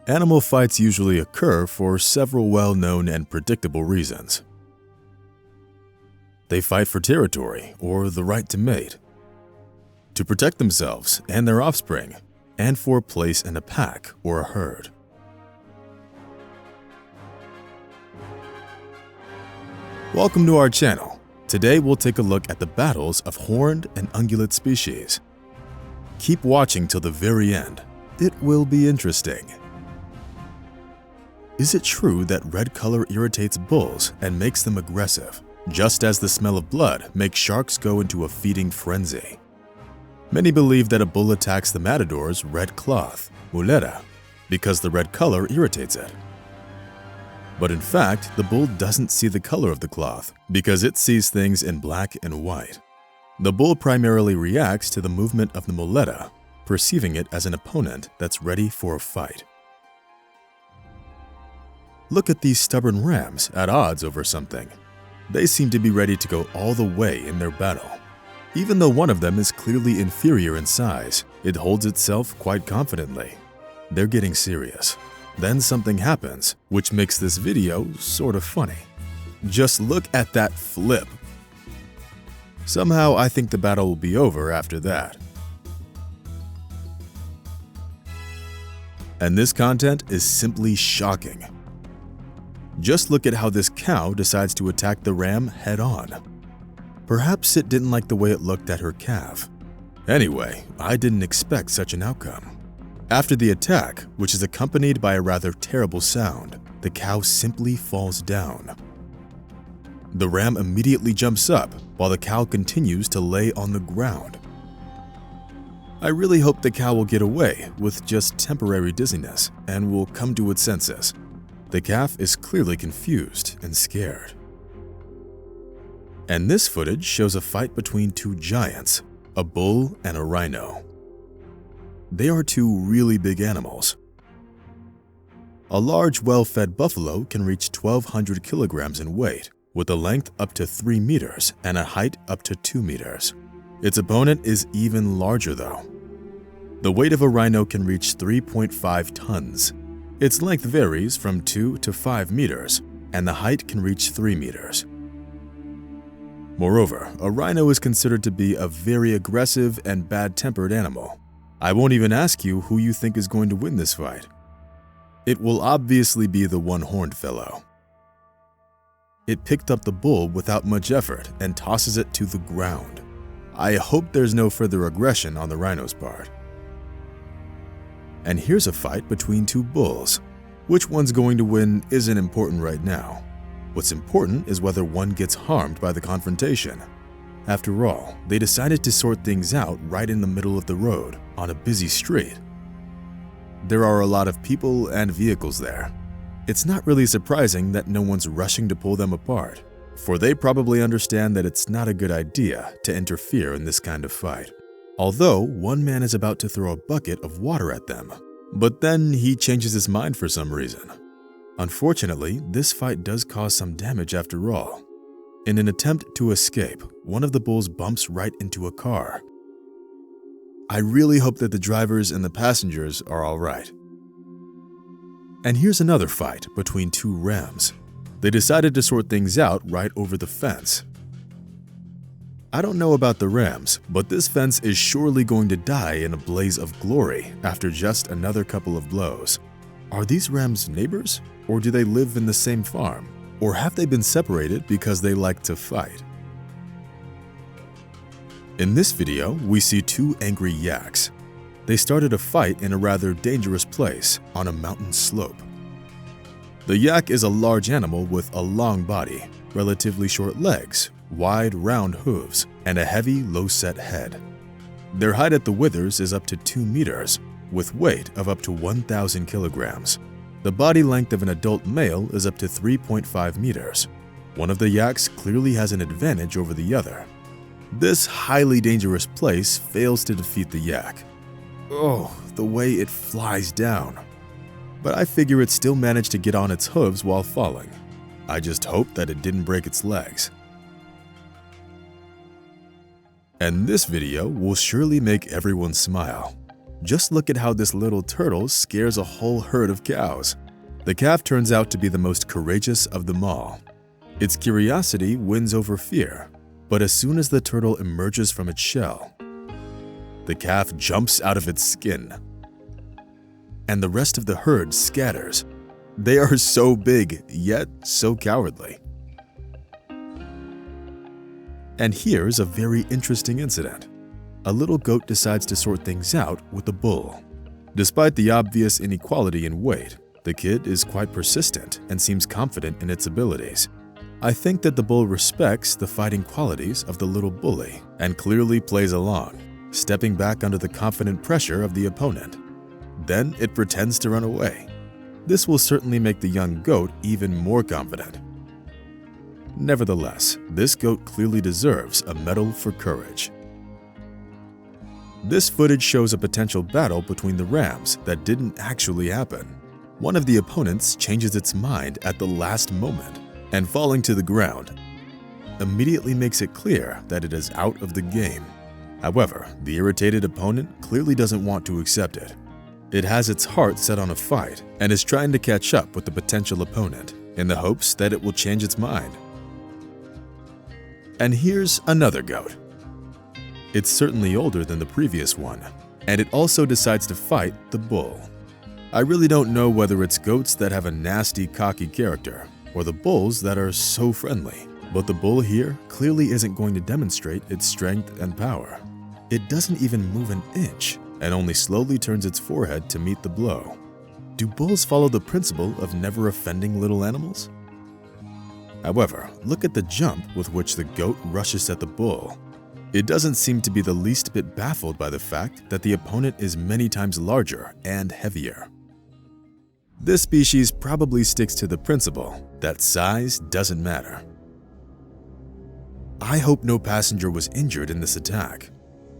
Animal fights usually occur for several well-known and predictable reasons. They fight for territory or the right to mate, to protect themselves and their offspring, and for a place in a pack or a herd. Welcome to our channel. Today we'll take a look at the battles of horned and ungulate species. Keep watching till the very end. It will be interesting. Is it true that red color irritates bulls and makes them aggressive, just as the smell of blood makes sharks go into a feeding frenzy? Many believe that a bull attacks the matador's red cloth, muleta, because the red color irritates it. But in fact, the bull doesn't see the color of the cloth because it sees things in black and white. The bull primarily reacts to the movement of the muleta, perceiving it as an opponent that's ready for a fight. Look at these stubborn rams at odds over something. They seem to be ready to go all the way in their battle. Even though one of them is clearly inferior in size, it holds itself quite confidently. They're getting serious. Then something happens, which makes this video sort of funny. Just look at that flip. Somehow I think the battle will be over after that. And this content is simply shocking. Just look at how this cow decides to attack the ram head-on. Perhaps it didn't like the way it looked at her calf. Anyway, I didn't expect such an outcome. After the attack, which is accompanied by a rather terrible sound, the cow simply falls down. The ram immediately jumps up while the cow continues to lay on the ground. I really hope the cow will get away with just temporary dizziness and will come to its senses. The calf is clearly confused and scared. And this footage shows a fight between two giants, a bull and a rhino. They are two really big animals. A large, well-fed buffalo can reach 1,200 kilograms in weight, with a length up to 3 meters and a height up to 2 meters. Its opponent is even larger though. The weight of a rhino can reach 3.5 tons. Its length varies from 2 to 5 meters, and the height can reach 3 meters. Moreover, a rhino is considered to be a very aggressive and bad-tempered animal. I won't even ask you who you think is going to win this fight. It will obviously be the one-horned fellow. It picked up the bull without much effort and tosses it to the ground. I hope there's no further aggression on the rhino's part. And here's a fight between two bulls. Which one's going to win isn't important right now. What's important is whether one gets harmed by the confrontation. After all, they decided to sort things out right in the middle of the road, on a busy street. There are a lot of people and vehicles there. It's not really surprising that no one's rushing to pull them apart, for they probably understand that it's not a good idea to interfere in this kind of fight. Although one man is about to throw a bucket of water at them, but then he changes his mind for some reason. Unfortunately, this fight does cause some damage after all. In an attempt to escape, one of the bulls bumps right into a car. I really hope that the drivers and the passengers are all right. And here's another fight between two rams. They decided to sort things out right over the fence. I don't know about the rams, but this fence is surely going to die in a blaze of glory after just another couple of blows. Are these rams neighbors, or do they live in the same farm? Or have they been separated because they like to fight? In this video, we see two angry yaks. They started a fight in a rather dangerous place on a mountain slope. The yak is a large animal with a long body, relatively short legs, wide, round hooves, and a heavy, low-set head. Their height at the withers is up to 2 meters, with weight of up to 1,000 kilograms. The body length of an adult male is up to 3.5 meters. One of the yaks clearly has an advantage over the other. This highly dangerous place fails to defeat the yak. Oh, the way it flies down. But I figure it still managed to get on its hooves while falling. I just hope that it didn't break its legs. And this video will surely make everyone smile. Just look at how this little turtle scares a whole herd of cows. The calf turns out to be the most courageous of them all. Its curiosity wins over fear, but as soon as the turtle emerges from its shell, the calf jumps out of its skin, and the rest of the herd scatters. They are so big, yet so cowardly. And here's a very interesting incident. A little goat decides to sort things out with a bull. Despite the obvious inequality in weight, the kid is quite persistent and seems confident in its abilities. I think that the bull respects the fighting qualities of the little bully and clearly plays along, stepping back under the confident pressure of the opponent. Then it pretends to run away. This will certainly make the young goat even more confident. Nevertheless, this goat clearly deserves a medal for courage. This footage shows a potential battle between the rams that didn't actually happen. One of the opponents changes its mind at the last moment, and falling to the ground immediately makes it clear that it is out of the game. However, the irritated opponent clearly doesn't want to accept it. It has its heart set on a fight and is trying to catch up with the potential opponent in the hopes that it will change its mind. And here's another goat. It's certainly older than the previous one, and it also decides to fight the bull. I really don't know whether it's goats that have a nasty, cocky character or the bulls that are so friendly, but the bull here clearly isn't going to demonstrate its strength and power. It doesn't even move an inch and only slowly turns its forehead to meet the blow. Do bulls follow the principle of never offending little animals? However, look at the jump with which the goat rushes at the bull. It doesn't seem to be the least bit baffled by the fact that the opponent is many times larger and heavier. This species probably sticks to the principle that size doesn't matter. I hope no passenger was injured in this attack.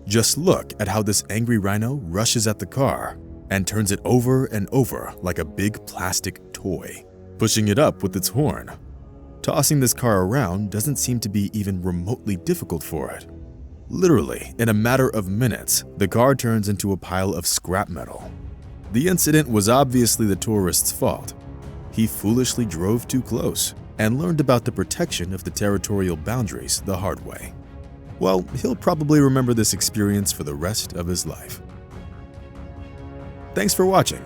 Just look at how this angry rhino rushes at the car and turns it over and over like a big plastic toy, pushing it up with its horn. Tossing this car around doesn't seem to be even remotely difficult for it. Literally, in a matter of minutes, the car turns into a pile of scrap metal. The incident was obviously the tourist's fault. He foolishly drove too close and learned about the protection of the territorial boundaries the hard way. Well, he'll probably remember this experience for the rest of his life. Thanks for watching.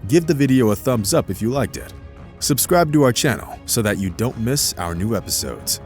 Give the video a thumbs up if you liked it. Subscribe to our channel so that you don't miss our new episodes.